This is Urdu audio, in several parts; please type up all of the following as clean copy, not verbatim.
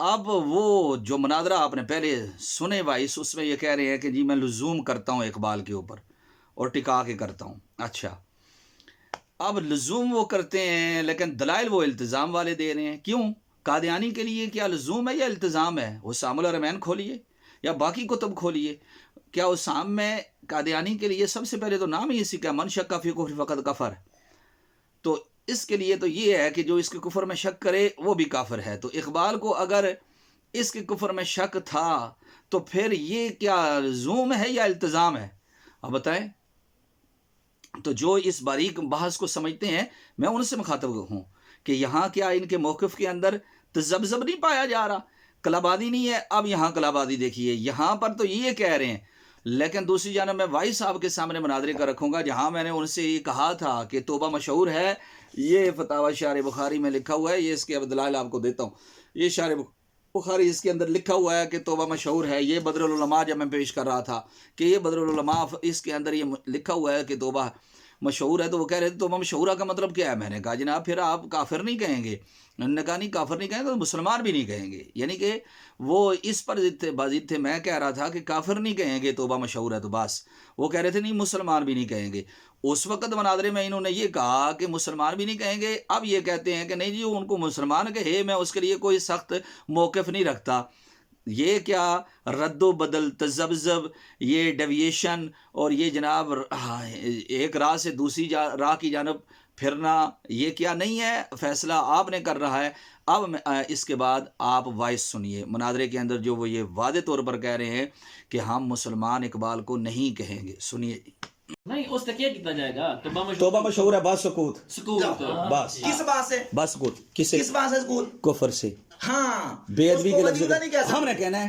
اب وہ جو مناظرہ آپ نے پہلے سنے وائس، اس میں یہ کہہ رہے ہیں کہ جی میں لزوم کرتا ہوں اقبال کے اوپر اور ٹکا کے کرتا ہوں. اچھا، اب لزوم وہ کرتے ہیں لیکن دلائل وہ التزام والے دے رہے ہیں. کیوں؟ قادیانی کے لیے کیا لزوم ہے یا التزام ہے؟ حسام الحرمین کھولیے یا باقی کتب کھولیے. کیا حسام میں قادیانی کے لیے سب سے پہلے تو نام ہی اسی کا من شک فی کفر فقط کفر. تو اس کے لیے تو یہ ہے کہ جو اس کے کفر میں شک کرے وہ بھی کافر ہے. تو اقبال کو اگر اس کے کفر میں شک تھا تو پھر یہ کیا لزوم ہے یا التزام ہے؟ اب بتائیں. تو جو اس باریک بحث کو سمجھتے ہیں میں ان سے مخاطب ہوں کہ یہاں کیا ان کے موقف کے اندر تذبذب نہیں پایا جا رہا؟ کلابادی نہیں ہے. اب یہاں کلابادی دیکھیے، یہاں پر تو یہ کہہ رہے ہیں، لیکن دوسری جانب میں وائس صاحب کے سامنے مناظرے کا رکھوں گا جہاں میں نے ان سے یہ کہا تھا کہ توبہ مشہور ہے، یہ فتاوی شارح بخاری میں لکھا ہوا ہے، یہ اس کے اب دلائل آپ کو دیتا ہوں. یہ شارح بخاری اس کے اندر لکھا ہوا ہے کہ توبہ مشہور ہے. یہ بدر العلماء جب میں پیش کر رہا تھا کہ یہ بدر العلماء اس کے اندر یہ لکھا ہوا ہے کہ توبہ مشہور ہے، تو وہ کہہ رہے تھے توبہ مشہورہ کا مطلب کیا ہے؟ میں نے کہا جناب پھر آپ کافر نہیں کہیں گے. انہوں نے کہا نہیں کافر نہیں کہیں گے تو مسلمان بھی نہیں کہیں گے. یعنی کہ وہ اس پر بازید تھے. میں کہہ رہا تھا کہ کافر نہیں کہیں گے توبہ مشہور ہے تو بس. وہ کہہ رہے تھے نہیں مسلمان بھی نہیں کہیں گے. اس وقت مناظرے میں انہوں نے یہ کہا کہ مسلمان بھی نہیں کہیں گے. اب یہ کہتے ہیں کہ نہیں جی ان کو مسلمان کہے، میں اس کے لیے کوئی سخت موقف نہیں رکھتا. یہ کیا رد و بدل، تذبذب، یہ ڈیویشن اور یہ جناب ایک راہ سے دوسری راہ کی جانب پھرنا، یہ کیا نہیں ہے؟ فیصلہ آپ نے کر رہا ہے. اب اس کے بعد آپ وائس سنیے مناظرے کے اندر جو وہ یہ واضح طور پر کہہ رہے ہیں کہ ہم مسلمان اقبال کو نہیں کہیں گے. سنیے. نہیں اس سے کیا کیتا جائے گا؟ توبہ مشہور ہے، بس سکوت، سکوت بس کس بات سے؟ بس سکوت. کس سے؟ کس بات سے سکول؟ کفر سے. ہاں بے ادبی اس کے کو لفظ وجودہ نہیں کہہ ہم نے کہنا ہے.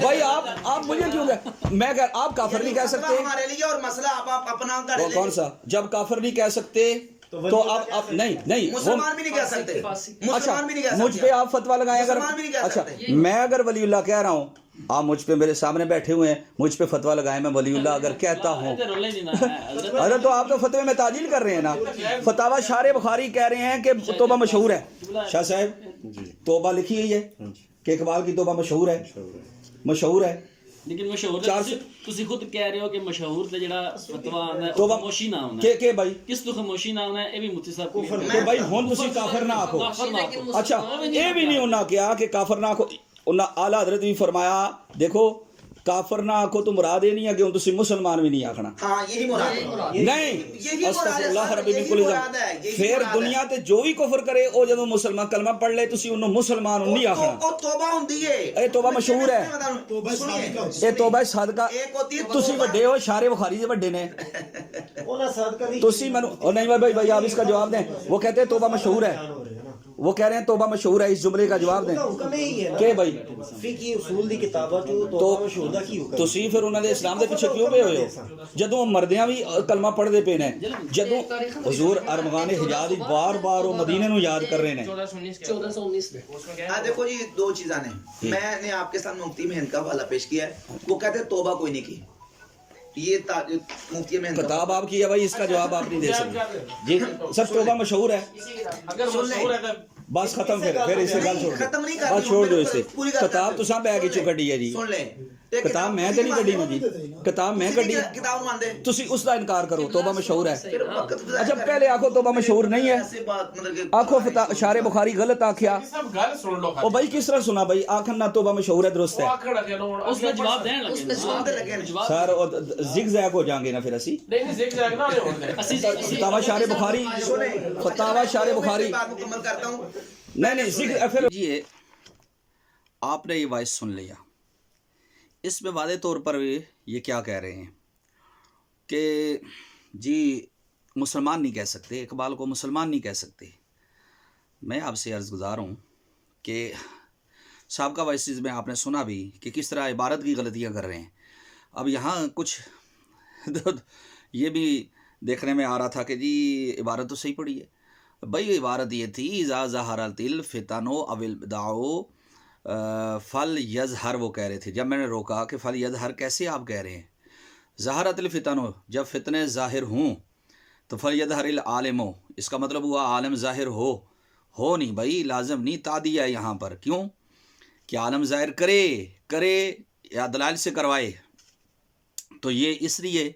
بھائی آپ مجھے کیوں میں آپ کافر نہیں کہہ سکتے. ہمارے لیے اور مسئلہ آپ اپنا کر لیں. کون سا؟ جب کافر نہیں کہہ سکتے تو آپ نہیں مسلمان بھی نہیں کہہ سکتے. اچھا مسلمان بھی نہیں کہہ مجھ سکتے. پہ آپ فتویٰ لگائیں. اگر مسلمان بھی نہیں کہہ اچھا سکتے. میں اگر ولی اللہ کہہ رہا ہوں، آپ مجھ پہ میرے سامنے بیٹھے ہوئے ہیں، مجھ پہ فتویٰ لگائیں، میں ولی اللہ اگر کہتا ہوں. ارے تو آپ تو فتوے میں تعجیل کر رہے ہیں نا. فتاوی شارح بخاری کہہ رہے ہیں کہ توبہ مشہور ہے. شاہ صاحب توبہ لکھی ہوئی ہے کہ اقبال کی توبہ مشہور ہے. مشہور ہے لیکن مشہور تسی خود کہہ رہے ہو کہ مشہور تے جڑا فتوا آندا ہے توبہ خاموشی نہ ہونا ہے. کہ بھائی کس تو خاموشی نہ ہونا ہے؟ اے بھی مفتی صاحب کو کہ بھائی ہن تسی کافر نہ آکھو. اچھا یہ بھی نہیں ہونا کیا کہ کافر نہ آکھو. اعلیٰ حضرت بھی فرمایا دیکھو کافر نہ آکھو تو مراد یہ نہیں ہے کہ ہن تسی مسلمان بھی نہیں آکھنا. ہاں یہی مراد ہے. نہیں استغفر اللہ ربی من کل ذنب. پھر دنیا تے جو بھی کفر کرے او جدوں مسلمان کلمہ پڑھ لے تسی انہوں مسلمان نہیں آکھنا. او توبہ ہوندی ہے. اے توبہ مشہور ہے. اے توبہ صادقہ. تسی بڑے ہو، شارح بخاری سے بڑے نے. تسی منو نہیں بھائی آپ اس کا جواب دیں. وہ کہتے ہیں توبہ مشہور ہے، وہ کہہ رہے ہیں توبہ مشہور ہے. اس جملے کا جواب دیں کہ بھائی فقہ اصول دی کتاباں چوں توبہ مشہور دا کی ہوگا. تسی پھر انہاں دے اسلام دے پیچھے کیوں پے ہوئے ہو جدوں مردیاں بھی کلمہ پڑھ دے پے نے؟ جدوں حضور ارمغان حجاز بار بار وہ مدینے نو یاد کر رہے ہیں. 1419 میں دیکھو جی دو چیزاں نے. میں نے آپ کے سامنے مفتی مہند کا حوالہ پیش کیا ہے. وہ کہتے ہیں توبہ کوئی نہیں کی. یہ مفتی مہند کتاب آپ کی ہے بھائی، اس کا جواب آپ نہیں دے سکتے. جی سب توبہ مشہور ہے بس ختم. پھر اسے گل چھوڑ ختم نہیں بس چھوڑ دو اسے. کتاب تساں بیگ چوں کڈی ہے جی. سن لیں کتاب میں تے نہیں کڈی نا جی. کتاب میں کڈی. کتاب ماندے تسی اس دا انکار کرو توبہ مشہور ہے. اچھا پہلے آکھو توبہ مشہور نہیں ہے. آکھو شارح بخاری غلط آکھیا. او بھائی کس طرح سنا بھائی آکھن نہ توبہ مشہور ہے درست ہے. اس کا جواب دین لگے سر زگ زیگ ہو جائیں گے نا پھر اسی. فتاوی شارح بخاری فتاوی شارح بخاری مکمل کرتا ہوں. نہیں زگ پھر جی آپ نے یہ وائس سن لیا. اس میں واضح طور پر یہ کیا کہہ رہے ہیں کہ جی مسلمان نہیں کہہ سکتے، اقبال کو مسلمان نہیں کہہ سکتے. میں آپ سے عرض گزار ہوں کہ سابقہ وائسز میں آپ نے سنا بھی کہ کس طرح عبارت کی غلطیاں کر رہے ہیں. اب یہاں کچھ یہ بھی دیکھنے میں آ رہا تھا کہ جی عبارت تو صحیح پڑھی ہے. بھائی عبارت یہ تھی اذا ظہرت الفتن او البدع فل یظہر. وہ کہہ رہے تھے جب میں نے روکا کہ فل یظہر کیسے آپ کہہ رہے ہیں؟ ظہرت الفتن جب فتنے ظاہر ہوں تو فل یظہر العالم، اس کا مطلب ہوا عالم ظاہر ہو. ہو نہیں بھائی، لازم نہیں، تعدیہ ہے یہاں پر. کیوں کہ عالم ظاہر کرے یا دلائل سے کروائے. تو یہ اس لیے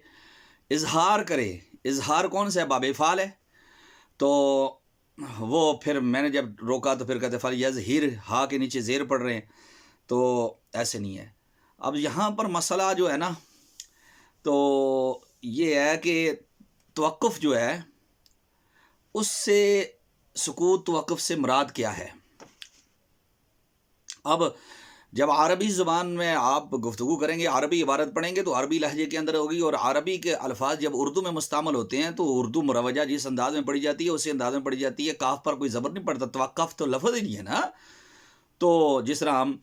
اظہار کرے. اظہار کون سا ہے؟ باب فعال ہے. تو وہ پھر میں نے جب روکا تو پھر کہتے فل یظہر، ہا کے نیچے زیر پڑھ رہے ہیں، تو ایسے نہیں ہے. اب یہاں پر مسئلہ جو ہے نا، تو یہ ہے کہ توقف جو ہے اس سے سکوت، توقف سے مراد کیا ہے؟ اب جب عربی زبان میں آپ گفتگو کریں گے، عربی عبارت پڑھیں گے تو عربی لہجے کے اندر ہوگی، اور عربی کے الفاظ جب اردو میں مستعمل ہوتے ہیں تو اردو مروجہ جس انداز میں پڑھی جاتی ہے اسی انداز میں پڑھی جاتی ہے. کاف پر کوئی زبر نہیں پڑتا. توقف تو لفظ ہی نہیں ہے نا. تو جس طرح ہم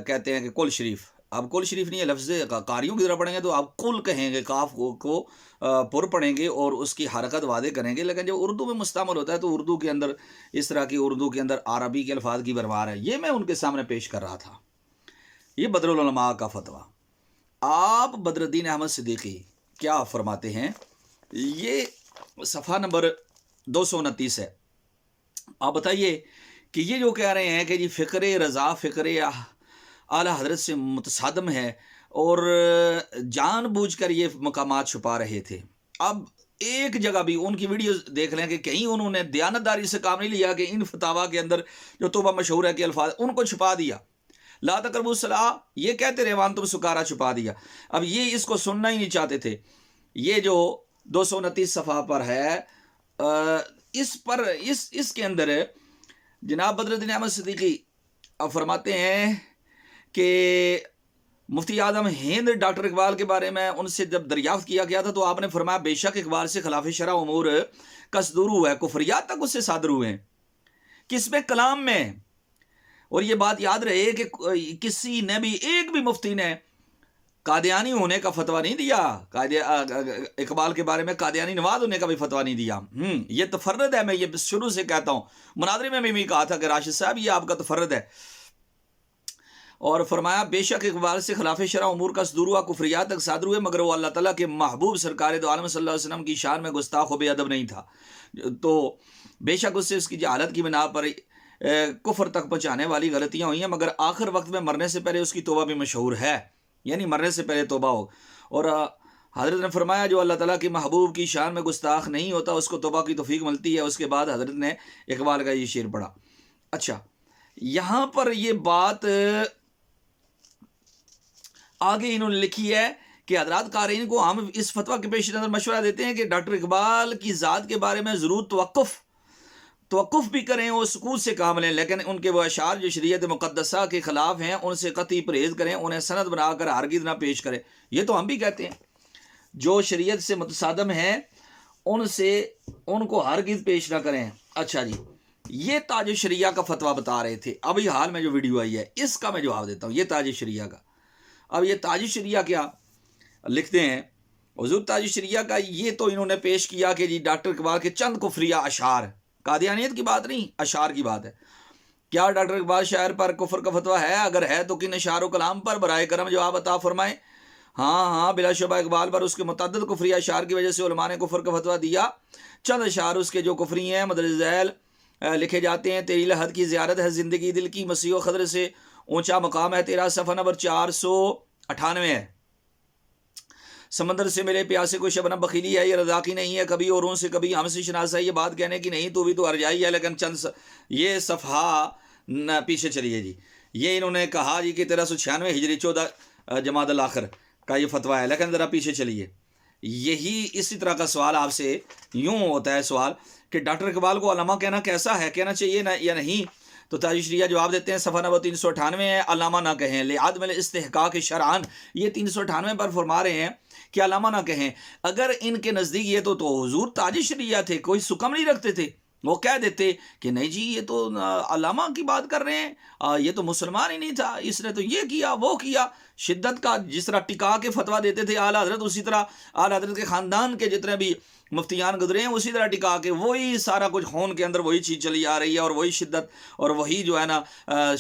کہتے ہیں کہ کل شریف، اب کل شریف نہیں ہے، لفظ قاریوں کی طرح پڑھیں گے تو آپ کل کہیں گے، کاف کو پر پڑھیں گے اور اس کی حرکت واضح کریں گے. لیکن جب اردو میں مستعمل ہوتا ہے تو اردو کے اندر اس طرح کی، اردو کے اندر عربی کے الفاظ کی بھرمار ہے. یہ میں ان کے سامنے پیش کر رہا تھا. یہ بدر العلماء کا فتویٰ. آپ بدر الدین احمد صدیقی کیا فرماتے ہیں؟ یہ صفحہ نمبر 229 ہے. آپ بتائیے کہ یہ جو کہہ رہے ہیں کہ جی فکر رضا، فکر اعلیٰ حضرت سے متصادم ہے اور جان بوجھ کر یہ مقامات چھپا رہے تھے. اب ایک جگہ بھی ان کی ویڈیو دیکھ لیں کہ کہیں انہوں نے دیانتداری سے کام نہیں لیا کہ ان فتاوا کے اندر جو توبہ مشہور ہے کہ الفاظ ان کو چھپا دیا. لا تقربوا الصلاۃ یہ کہتے رہے، وان تم سکارا چھپا دیا. اب یہ اس کو سننا ہی نہیں چاہتے تھے. یہ جو 229 صفحہ پر ہے، اس کے اندر جناب بدر الدین احمد صدیقی اب فرماتے ہیں کہ مفتی اعظم ہند ڈاکٹر اقبال کے بارے میں ان سے جب دریافت کیا گیا تھا تو آپ نے فرمایا بے شک اقبال سے خلاف شرع امور کا صدور ہوا ہے، کفریات تک اس سے صادر ہوئے ہیں. کس میں؟ کلام میں. اور یہ بات یاد رہے کہ کسی نے بھی، ایک بھی مفتی نے قادیانی ہونے کا فتویٰ نہیں دیا. اقبال کے بارے میں قادیانی نواز ہونے کا بھی فتویٰ نہیں دیا. یہ تفرد ہے. میں یہ شروع سے کہتا ہوں، مناظرے میں بھی کہا تھا کہ راشد صاحب یہ آپ کا تفرد ہے. اور فرمایا بے شک اقبال سے خلاف شرع امور کا صدور ہوا، کفریات تک صادر ہوئے، مگر وہ اللہ تعالیٰ کے محبوب سرکار دو عالم صلی اللہ علیہ وسلم کی شان میں گستاخ و بے ادب نہیں تھا. تو بے شک اس سے اس کی جہالت کی بنا پر کفر تک پہنچانے والی غلطیاں ہوئی ہیں، مگر آخر وقت میں مرنے سے پہلے اس کی توبہ بھی مشہور ہے. یعنی مرنے سے پہلے توبہ ہو. اور حضرت نے فرمایا جو اللہ تعالیٰ کے محبوب کی شان میں گستاخ نہیں ہوتا اس کو توبہ کی توفیق ملتی ہے. اس کے بعد حضرت نے اقبال کا یہ شعر پڑھا. اچھا، یہاں پر یہ بات آگے انہوں نے لکھی ہے کہ حضرات قارئین کو ہم اس فتویٰ کے پیش نظر مشورہ دیتے ہیں کہ ڈاکٹر اقبال کی ذات کے بارے میں ضرور توقف بھی کریں اور سکوت سے کام لیں، لیکن ان کے وہ اشعار جو شریعت مقدسہ کے خلاف ہیں ان سے قطعی پرہیز کریں، انہیں سند بنا کر ہرگز نہ پیش کریں. یہ تو ہم بھی کہتے ہیں، جو شریعت سے متصادم ہیں ان کو ہرگز پیش نہ کریں. اچھا جی، یہ تاج الشریعہ کا فتویٰ بتا رہے تھے. ابھی حال میں جو ویڈیو آئی ہے اس کا میں جواب دیتا ہوں. یہ تاج الشریعہ کا، اب یہ تاج الشریعہ کیا لکھتے ہیں؟ حضور تاج الشریعہ کا یہ تو انہوں نے پیش کیا کہ جی ڈاکٹر اقبال کے چند کفریہ اشعار، قادیانیت کی بات نہیں، اشعار کی بات ہے. کیا ڈاکٹر اقبال شاعر پر کفر کا فتویٰ ہے؟ اگر ہے تو کن اشعار و کلام پر؟ برائے کرم جواب عطا فرمائیں. ہاں بلا شبہ اقبال پر اس کے متعدد کفری اشعار کی وجہ سے علماء نے کفر کا فتویٰ دیا. چند اشعار اس کے جو کفری ہیں مدرج ذیل لکھے جاتے ہیں. تیری لحد کی زیارت ہے زندگی دل کی، مسیح و خضر سے اونچا مقام ہے تیرا، صفحہ نمبر 498 ہے. سمندر سے ملے پیاسے کو شبنم بخیلی ہے، یہ رضاقی نہیں ہے کبھی اوروں سے کبھی ہم سے شناسا ہے، یہ بات کہنے کی نہیں تو بھی تو ارجائی ہے. لیکن یہ صفحہ پیچھے چلیے جی. یہ انہوں نے کہا جی کہ 1396 ہجری 14 جمادی الاخر کا یہ فتویٰ ہے. لیکن ذرا پیچھے چلیے. یہی اسی طرح کا سوال آپ سے یوں ہوتا ہے سوال کہ ڈاکٹر اقبال کو علامہ کہنا کیسا ہے، کہنا چاہیے یا نہیں؟ تو تاج الشریعہ جواب دیتے ہیں، صفحہ نمبر 398 ہے، علامہ نہ کہیں لعدم الاستحقاق شرعاً. یہ 398 پر فرما رہے ہیں کہ علامہ نہ کہیں. اگر ان کے نزدیک یہ تو حضور تاج الشریعہ تھے، کوئی سکم نہیں رکھتے تھے. وہ کہہ دیتے کہ نہیں جی یہ تو علامہ کی بات کر رہے ہیں، یہ تو مسلمان ہی نہیں تھا، اس نے تو یہ کیا وہ کیا. شدت کا جس طرح ٹکا کے فتویٰ دیتے تھے اعلیٰ حضرت، اسی طرح اعلیٰ حضرت کے خاندان کے جتنے بھی مفتیان گزرے ہیں اسی طرح ٹکا کے وہی سارا کچھ خون کے اندر وہی چیز چلی آ رہی ہے، اور وہی شدت اور وہی جو ہے نا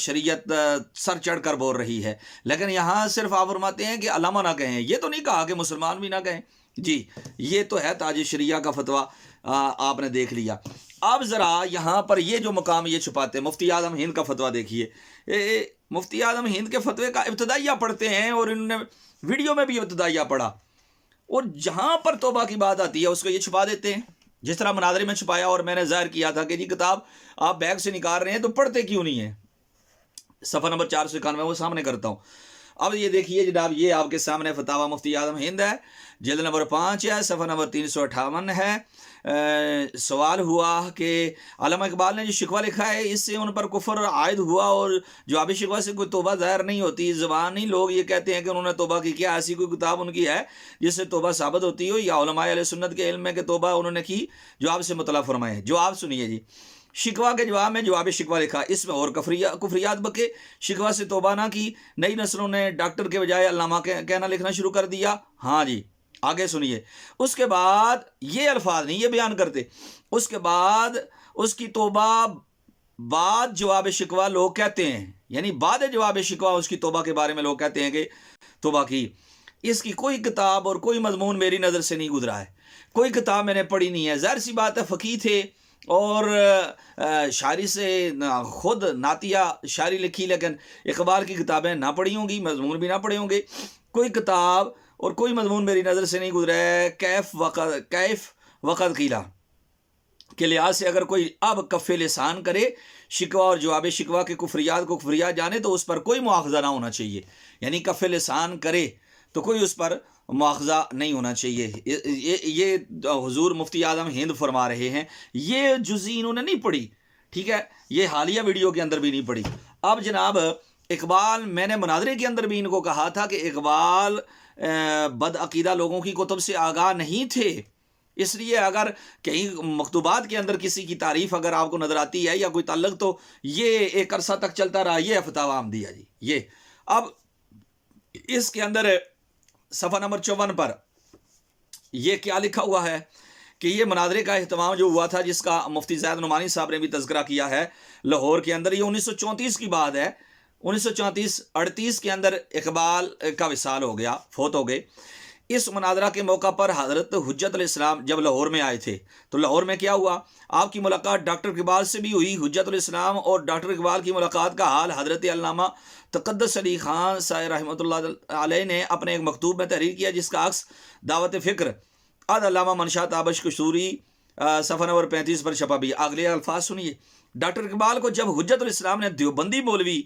شریعت سر چڑھ کر بول رہی ہے. لیکن یہاں صرف آپ فرماتے ہیں کہ علامہ نہ کہیں. یہ تو نہیں کہا کہ مسلمان بھی نہ کہیں. جی یہ تو ہے تاج الشریعہ کا فتویٰ، آپ نے دیکھ لیا. اب ذرا یہاں پر یہ جو مقام یہ چھپاتے ہیں، مفتی اعظم ہند کا فتویٰ دیکھیے، مفتی اعظم ہند کے فتوے کا ابتدائیہ پڑھتے ہیں اور انہوں نے ویڈیو میں بھی ابتدائیہ پڑھا، اور جہاں پر توبہ کی بات آتی ہے اس کو یہ چھپا دیتے ہیں، جس طرح مناظرے میں چھپایا، اور میں نے ظاہر کیا تھا کہ جی کتاب آپ بیگ سے نکال رہے ہیں تو پڑھتے کیوں نہیں ہیں؟ صفحہ نمبر 491 وہ سامنے کرتا ہوں۔ اب یہ دیکھیے جناب، یہ آپ کے سامنے فتاویٰ مفتی اعظم ہند ہے، جلد نمبر 5 ہے، صفحہ نمبر 358 ہے۔ سوال ہوا کہ علامہ اقبال نے جو شکوہ لکھا ہے اس سے ان پر کفر عائد ہوا، اور جواب شکوہ سے کوئی توبہ ظاہر نہیں ہوتی، زبانی لوگ یہ کہتے ہیں کہ انہوں نے توبہ کی، کیا ایسی کوئی کتاب ان کی ہے جس سے توبہ ثابت ہوتی ہو، یا علماء اہل سنت کے علم میں کہ توبہ انہوں نے کی؟ جواب سے مطلع فرمائیں۔ جواب سنیے جی، شکوہ کے جواب میں جواب شکوہ لکھا، اس میں اور کفریات بکے، شکوہ سے توبہ نہ کی، نئی نسلوں نے ڈاکٹر کے بجائے علامہ کہنا لکھنا شروع کر دیا۔ ہاں جی، آگے سنیے، اس کے بعد یہ الفاظ نہیں یہ بیان کرتے، اس کے بعد اس کی توبہ بعد جواب شکوہ لوگ کہتے ہیں، یعنی بعد جواب شکوہ اس کی توبہ کے بارے میں لوگ کہتے ہیں کہ توبہ کی۔ اس کی کوئی کتاب اور کوئی مضمون میری نظر سے نہیں گزرا ہے، کوئی کتاب میں نے پڑھی نہیں ہے۔ ظاہر سی بات ہے، فقیہ تھے اور شاعری سے خود نعتیہ شاعری لکھی، لیکن اقبال کی کتابیں نہ پڑھی ہوں گی، مضمون بھی نہ پڑھے ہوں گے۔ کوئی کتاب اور کوئی مضمون میری نظر سے نہیں گزرا ہے۔ کیف وقت قیلا کے لحاظ سے اگر کوئی اب کف لسان کرے شکوہ اور جواب شکوہ کے کفریات کو کفریات جانے تو اس پر کوئی مواخذہ نہ ہونا چاہیے، یعنی کف لسان کرے تو کوئی اس پر مواخذہ نہیں ہونا چاہیے۔ یہ حضور مفتی اعظم ہند فرما رہے ہیں، یہ جزئی انہوں نے نہیں پڑھی، ٹھیک ہے، یہ حالیہ ویڈیو کے اندر بھی نہیں پڑھی۔ اب جناب اقبال، میں نے مناظرے کے اندر بھی ان کو کہا تھا کہ اقبال بدعقیدہ لوگوں کی کتب سے آگاہ نہیں تھے، اس لیے اگر کہیں مکتوبات کے اندر کسی کی تعریف اگر آپ کو نظر آتی ہے یا کوئی تعلق تو یہ ایک عرصہ تک چلتا رہا، یہ فتاویٰ احمدیہ جی۔ یہ اب اس کے اندر صفحہ نمبر 54 پر یہ کیا لکھا ہوا ہے کہ یہ مناظرے کا اہتمام جو ہوا تھا، جس کا مفتی زید نعمانی صاحب نے بھی تذکرہ کیا ہے لاہور کے اندر، یہ 1934 کی بات ہے۔ 1938 کے اندر اقبال کا وصال ہو گیا، فوت ہو گئے۔ اس مناظرہ کے موقع پر حضرت حجت الاسلام جب لاہور میں آئے تھے تو لاہور میں کیا ہوا، آپ کی ملاقات ڈاکٹر اقبال سے بھی ہوئی۔ حجت الاسلام اور ڈاکٹر اقبال کی ملاقات کا حال حضرت علامہ تقدس علی خان صاحب رحمۃ اللہ علیہ نے اپنے ایک مکتوب میں تحریر کیا، جس کا عکس دعوت فکر علامہ منشا تابش قصوری صفحہ نمبر 35 پر چھپا بھی۔ اگلے الفاظ سنیے، ڈاکٹر اقبال کو جب حجت الاسلام نے دیوبندی مولوی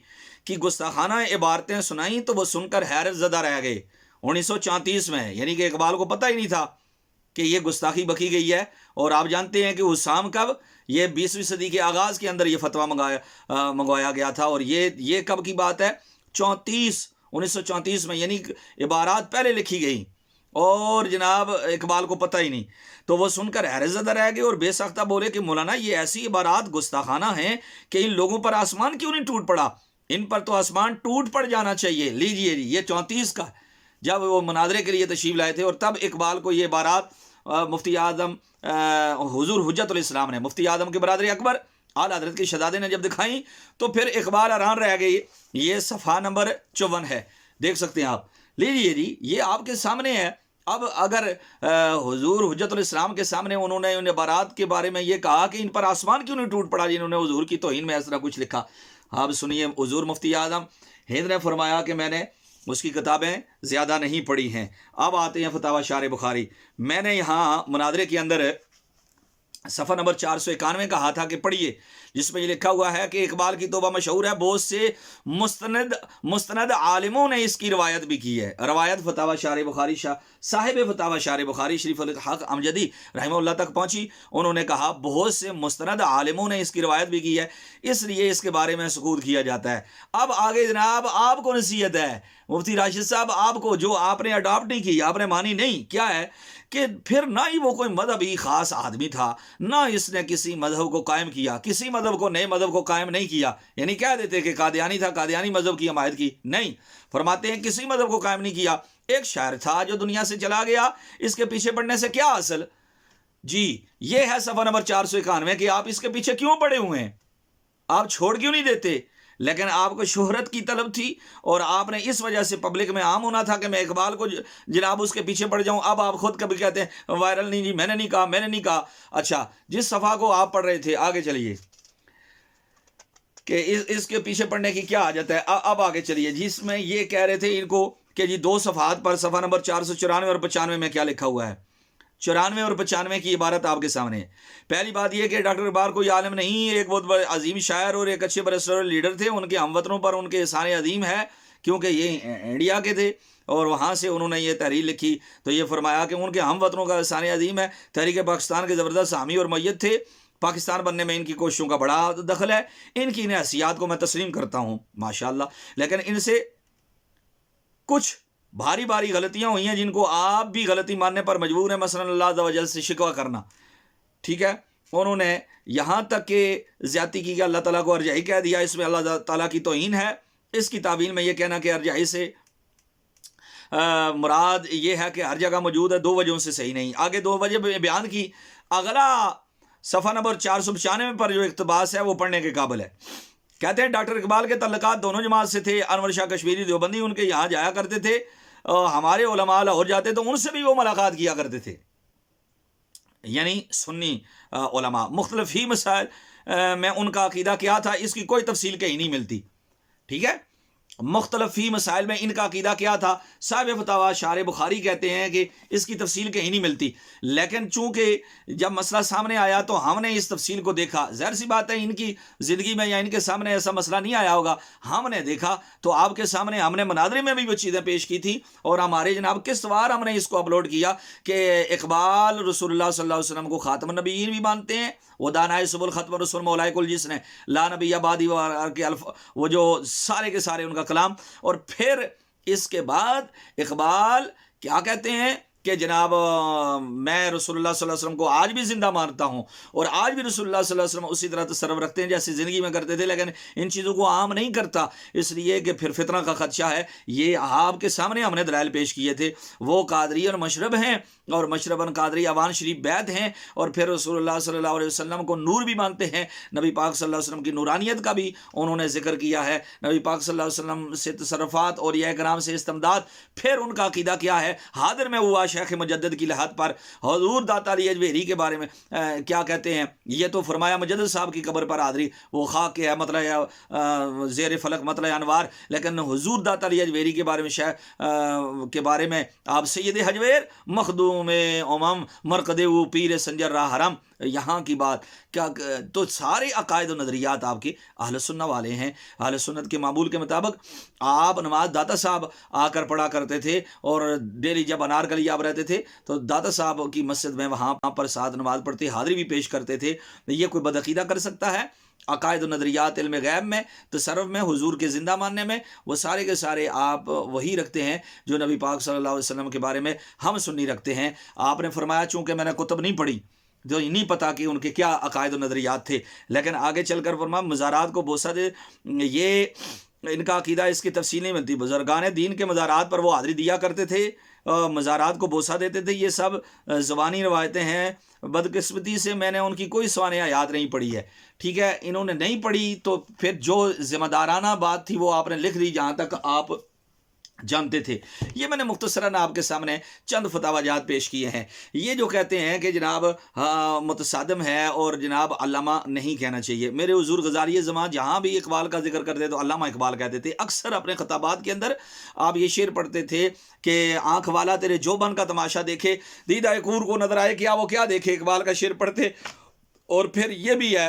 کی گستاخانہ عبارتیں سنائیں تو وہ سن کر حیرت زدہ رہ گئے۔ 1934 میں، یعنی کہ اقبال کو پتہ ہی نہیں تھا کہ یہ گستاخی بکی گئی ہے، اور آپ جانتے ہیں کہ حسام کب، یہ 20ویں صدی کے آغاز کے اندر یہ فتویٰ منگوایا گیا تھا، اور یہ کب کی بات ہے، 1934 میں، یعنی عبارات پہلے لکھی گئی اور جناب اقبال کو پتہ ہی نہیں، تو وہ سن کر حیرت زدہ رہ گئے اور بے ساختہ بولے کہ مولانا یہ ایسی عبارات گستاخانہ ہیں کہ ان لوگوں پر آسمان کیوں نہیں ٹوٹ پڑا، ان پر تو آسمان ٹوٹ پڑ جانا چاہیے۔ لیجئے جی، یہ 34 کا جب وہ مناظرے کے لیے تشریف لائے تھے، اور تب اقبال کو یہ عبارات مفتی اعظم حضور حجت الاسلام نے، مفتی اعظم کے برادر اکبر اعلی حضرت کی شہزادے نے جب دکھائیں تو پھر اقبال حیران رہ گئی۔ یہ صفحہ نمبر 54 ہے، دیکھ سکتے ہیں آپ۔ لیجیے جی، یہ آپ کے سامنے ہے۔ اب اگر حضور حجت الاسلام کے سامنے انہوں نے ان عبارات کے بارے میں یہ کہا کہ ان پر آسمان کیوں نہیں ٹوٹ پڑا جنہوں نے حضور کی توہین میں اس طرح کچھ لکھا، آپ سنیے، حضور مفتی اعظم ہند نے فرمایا کہ میں نے اس کی کتابیں زیادہ نہیں پڑھی ہیں۔ اب آتے ہیں فتاویٰ شارح بخاری۔ میں نے یہاں مناظرے کے اندر صفحہ نمبر 491 کہا تھا کہ پڑھیے، جس میں یہ لکھا ہوا ہے کہ اقبال کی توبہ مشہور ہے، بہت سے مستند عالموں نے اس کی روایت بھی کی ہے۔ روایت فتاویٰ شارح بخاری صاحب فتاویٰ شارح بخاری شریف الحق امجدی رحمہ اللہ تک پہنچی، انہوں نے کہا بہت سے مستند عالموں نے اس کی روایت بھی کی ہے، اس لیے اس کے بارے میں سکوت کیا جاتا ہے۔ اب آگے جناب آپ کو نصیحت ہے، مفتی راشد صاحب، آپ کو جو آپ نے اڈاپٹ نہیں کی، آپ نے مانی نہیں، کیا ہے کہ پھر نہ ہی وہ کوئی مذہبی خاص آدمی تھا، نہ اس نے کسی مذہب کو قائم کیا، کسی مذہب کو، نئے مذہب کو قائم نہیں کیا، یعنی کہہ دیتے کہ قادیانی تھا، قادیانی مذہب کی حمایت کی، نہیں، فرماتے ہیں کسی مذہب کو قائم نہیں کیا، ایک شاعر تھا جو دنیا سے چلا گیا، اس کے پیچھے پڑنے سے کیا حاصل؟ جی یہ ہے صفحہ نمبر 491 کہ آپ اس کے پیچھے کیوں پڑے ہوئے ہیں، آپ چھوڑ کیوں نہیں دیتے؟ لیکن آپ کو شہرت کی طلب تھی اور آپ نے اس وجہ سے پبلک میں عام ہونا تھا کہ میں اقبال کو جناب اس کے پیچھے پڑ جاؤں. اب آپ خود کبھی کہتے ہیں وائرل نہیں جی، میں نے نہیں کہا. اچھا، جس صفحہ کو آپ پڑھ رہے تھے آگے چلیے کہ اس کے پیچھے پڑھنے کی کیا حاجت ہے. اب آگے چلیے جس میں یہ کہہ رہے تھے ان کو کہ جی 2 صفحات پر صفحہ نمبر 494 اور 95 میں کیا لکھا ہوا ہے. 94 اور 95 کی عبارت آپ کے سامنے ہے. پہلی بات یہ کہ ڈاکٹر اقبال کوئی عالم نہیں، ایک بہت بڑے عظیم شاعر اور ایک اچھے برسر اور لیڈر تھے. ان کے ہم وطنوں پر ان کے احسان عظیم ہے کیونکہ یہ انڈیا کے تھے اور وہاں سے انہوں نے یہ تحریر لکھی. تو یہ فرمایا کہ ان کے ہم وطنوں کا احسان عظیم ہے. تحریک پاکستان کے زبردست حامی اور میت تھے. پاکستان بننے میں ان کی کوششوں کا بڑا دخل ہے. ان کی حیثیات کو میں تسلیم کرتا ہوں ماشاءاللہ، لیکن ان سے کچھ بھاری غلطیاں ہوئی ہیں جن کو آپ بھی غلطی ماننے پر مجبور ہیں. مثلا اللہ عز و جل سے شکوہ کرنا. ٹھیک ہے، انہوں نے یہاں تک کہ زیادتی کی کہ اللہ تعالیٰ کو ارجعی کہہ دیا. اس میں اللہ تعالیٰ کی توہین ہے. اس کی تعبیر میں یہ کہنا کہ ارجعی سے مراد یہ ہے کہ ہر جگہ موجود ہے، 2 وجہوں سے صحیح نہیں. آگے 2 وجہ بیان کی. اگلا صفحہ نمبر 495 پر جو اقتباس ہے وہ پڑھنے کے قابل ہے. کہتے ہیں ڈاکٹر اقبال کے تعلقات دونوں جماعت سے تھے. انور شاہ کشمیری دیوبندی ان کے یہاں جایا کرتے تھے. ہمارے علماء لاہور جاتے تو ان سے بھی وہ ملاقات کیا کرتے تھے، یعنی سنی علماء. مختلف ہی مسائل میں ان کا عقیدہ کیا تھا اس کی کوئی تفصیل کہیں نہیں ملتی. ٹھیک ہے، مختلف ہی مسائل میں ان کا عقیدہ کیا تھا. صاحب فتاوی شارح بخاری کہتے ہیں کہ اس کی تفصیل کہیں نہیں ملتی، لیکن چونکہ جب مسئلہ سامنے آیا تو ہم نے اس تفصیل کو دیکھا. ظاہر سی بات ہے ان کی زندگی میں یا ان کے سامنے ایسا مسئلہ نہیں آیا ہوگا. ہم نے دیکھا تو آپ کے سامنے ہم نے مناظرے میں بھی وہ چیزیں پیش کی تھی اور ہمارے جناب کس وار ہم نے اس کو اپلوڈ کیا کہ اقبال رسول اللہ صلی اللہ علیہ وسلم کو خاتم النبیین بھی مانتے ہیں. وہ دانائے سب الختم رسول مولا کل جس نے لا نبی آبادی کے وہ جو سارے کے سارے ان کا کلام. اور پھر اس کے بعد اقبال کیا کہتے ہیں کہ جناب میں رسول اللہ صلی اللہ علیہ وسلم کو آج بھی زندہ مانتا ہوں اور آج بھی رسول اللہ صلی اللہ علیہ وسلم اسی طرح تصرف رکھتے ہیں جیسے زندگی میں کرتے تھے، لیکن ان چیزوں کو عام نہیں کرتا اس لیے کہ پھر فتنہ کا خدشہ ہے. یہ آپ کے سامنے ہم نے دلائل پیش کیے تھے. وہ قادری اور مشرب ہیں اور مشرباً قادری اوان شریف بیت ہیں اور پھر رسول اللہ صلی اللہ علیہ وسلم کو نور بھی مانتے ہیں. نبی پاک صلی اللہ علیہ وسلم کی نورانیت کا بھی انہوں نے ذکر کیا ہے. نبی پاک صلی اللہ علیہ وسلم سے تصرفات اور یہ کرام سے استمداد. پھر ان کا عقیدہ کیا ہے. حاضر میں ہوا شیخ مجدد کی لحد پر حضور داتا علی اجویری کے بارے میں کیا کہتے ہیں. یہ تو فرمایا مجدد صاحب کی قبر پر حاضری وہ خاک کے ہے مطلع زیر فلک مطلع انوار، لیکن حضور داتا علی اجویری کے بارے میں شیخ کے بارے میں آپ سید حجویر مخدوم امم مرقد و پیر سنجر راہ حرم. یہاں کی بات کیا تو سارے عقائد و نظریات آپ کے اہل سنہ والے ہیں. اہل سنت کے معمول کے مطابق آپ نماز داتا صاحب آ کر پڑھا کرتے تھے اور ڈیلی جب انارکلی آپ رہتے تھے تو داتا صاحب کی مسجد میں وہاں پر ساتھ نماز پڑھتے حاضری بھی پیش کرتے تھے. یہ کوئی بدعقیدہ کر سکتا ہے؟ عقائد و نظریات علم غیب میں تصرف میں حضور کے زندہ ماننے میں وہ سارے کے سارے آپ وہی رکھتے ہیں جو نبی پاک صلی اللہ علیہ وسلم کے بارے میں ہم سنی رکھتے ہیں. آپ نے فرمایا چونکہ میں نے کتب نہیں پڑھی جو نہیں پتا کہ ان کے کیا عقائد و نظریات تھے، لیکن آگے چل کر فرمایا مزارات کو بوسہ دے. یہ ان کا عقیدہ اس کی تفصیل نہیں ملتی. بزرگان دین کے مزارات پر وہ حاضری دیا کرتے تھے، مزارات کو بوسہ دیتے تھے. یہ سب زبانی روایتیں ہیں. بدقسمتی سے میں نے ان کی کوئی سوانح یاد نہیں پڑھی ہے. ٹھیک ہے، انہوں نے نہیں پڑھی تو پھر جو ذمہ دارانہ بات تھی وہ آپ نے لکھ دی جہاں تک آپ جانتے تھے. یہ میں نے مختصراً آپ کے سامنے چند فتاوی جات پیش کیے ہیں. یہ جو کہتے ہیں کہ جناب متصادم ہے اور جناب علامہ نہیں کہنا چاہیے. میرے حضور غزالی زمان جہاں بھی اقبال کا ذکر کرتے تو علامہ اقبال کہتے تھے. اکثر اپنے خطابات کے اندر آپ یہ شعر پڑھتے تھے کہ آنکھ والا تیرے جوبن کا تماشا دیکھے، دیدہ کور کو نظر آئے کیا وہ کیا دیکھے. اقبال کا شعر پڑھتے. اور پھر یہ بھی ہے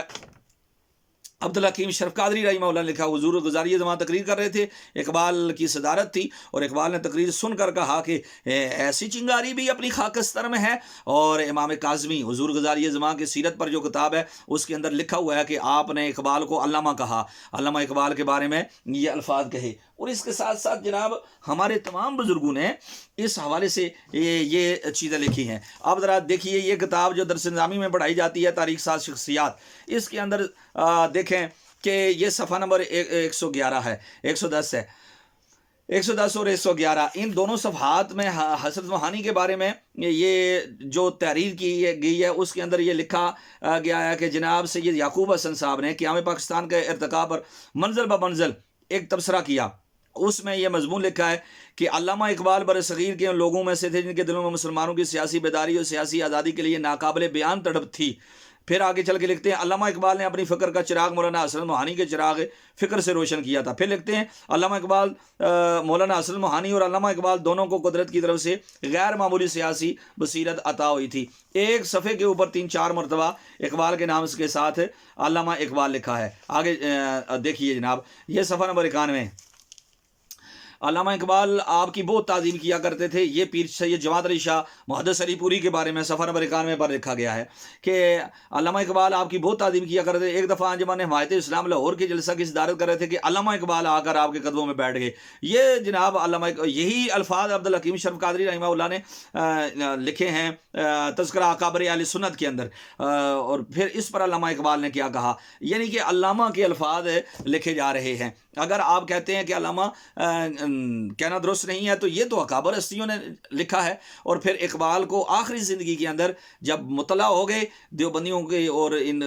عبدالحکیم شرف قادری رحمہ اللہ نے لکھا حضور غزالی زمان تقریر کر رہے تھے، اقبال کی صدارت تھی اور اقبال نے تقریر سن کر کہا کہ ایسی چنگاری بھی اپنی خاکستر میں ہے. اور امام کاظمی حضور غزالی زمان کی سیرت پر جو کتاب ہے اس کے اندر لکھا ہوا ہے کہ آپ نے اقبال کو علامہ کہا، علامہ اقبال کے بارے میں یہ الفاظ کہے. اور اس کے ساتھ ساتھ جناب ہمارے تمام بزرگوں نے اس حوالے سے یہ چیزیں لکھی ہیں. آپ ذرا دیکھیے یہ کتاب جو درس نظامی میں پڑھائی جاتی ہے تاریخ ساز شخصیات، اس کے اندر دیکھیں کہ یہ صفحہ نمبر 111 ہے، 110 ہے. 110 اور 111 ان دونوں صفحات میں حضرت موہانی کے بارے میں یہ جو تحریر کی گئی ہے اس کے اندر یہ لکھا گیا ہے کہ جناب سید یعقوب حسن صاحب نے قیام پاکستان کے ارتقاء پر منزل بہ منزل ایک تبصرہ کیا. اس میں یہ مضمون لکھا ہے کہ علامہ اقبال برصغیر کے ان لوگوں میں سے تھے جن کے دلوں میں مسلمانوں کی سیاسی بیداری اور سیاسی آزادی کے لیے ناقابل بیان تڑپ تھی. پھر آگے چل کے لکھتے ہیں علامہ اقبال نے اپنی فکر کا چراغ مولانا حسن موہانی کے چراغ فکر سے روشن کیا تھا. پھر لکھتے ہیں علامہ اقبال مولانا حسن موہانی اور علامہ اقبال دونوں کو قدرت کی طرف سے غیر معمولی سیاسی بصیرت عطا ہوئی تھی. ایک صفحے کے اوپر 3-4 مرتبہ اقبال کے نام کے ساتھ علامہ اقبال لکھا ہے. آگے دیکھیے جناب یہ صفحہ نمبر 91. علامہ اقبال آپ کی بہت تعظیم کیا کرتے تھے. یہ پیر سید جماعت علی شاہ محدث علی پوری کے بارے میں صفحہ نمبر 91 پر لکھا گیا ہے کہ علامہ اقبال آپ کی بہت تعظیم کیا کرتے تھے. ایک دفعہ انجمن حمایت اسلام لاہور کے جلسہ کی صدارت کر رہے تھے کہ علامہ اقبال آ کر آپ کے قدموں میں بیٹھ گئے. یہ جناب یہی الفاظ عبدالحکیم شرف قادری رحمہ اللہ نے لکھے ہیں تذکرہ اکابر اہل سنت کے اندر. اور پھر اس پر علامہ اقبال نے کیا کہا, یعنی کہ علامہ کے الفاظ لکھے جا رہے ہیں. اگر آپ کہتے ہیں کہ علامہ کہنا درست نہیں ہے تو یہ تو اکابر ہستیوں نے لکھا ہے. اور پھر اقبال کو آخری زندگی کے اندر جب مطلع ہو گئے دیوبندیوں کے اور ان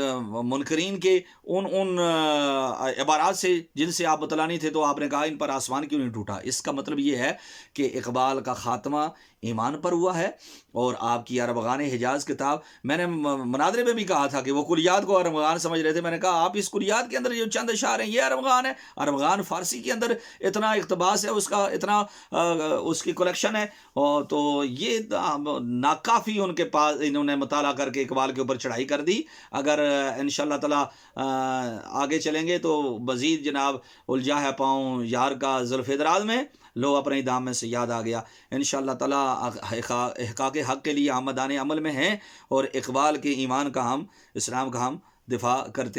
منکرین کے ان عبارات سے جن سے آپ مطلع نہیں تھے, تو آپ نے کہا ان پر آسمان کیوں نہیں ٹوٹا. اس کا مطلب یہ ہے کہ اقبال کا خاتمہ ایمان پر ہوا ہے. اور آپ کی ارمغان حجاز کتاب, میں نے مناظرے میں بھی کہا تھا کہ وہ کلیات کو ارمغان سمجھ رہے تھے. میں نے کہا آپ اس کلیات کے اندر جو چند اشعار ہیں یہ ارمغان ہے. ارمغان فارسی کے اندر اتنا اقتباس ہے, اس کا اتنا اس کی کلیکشن ہے, اور تو یہ ناکافی ان کے پاس انہوں نے مطالعہ کر کے اقبال کے اوپر چڑھائی کر دی. اگر انشاءاللہ تعالی آگے چلیں گے تو مزید جناب الجا ہے پاؤں یار کا زلف دراز میں لو اپنے دام میں سے یاد آ گیا. انشاءاللہ تعالی احقاق حق کے لیے آمدان عمل میں ہیں اور اقبال کے ایمان کا ہم اسلام کا ہم دفاع کرتے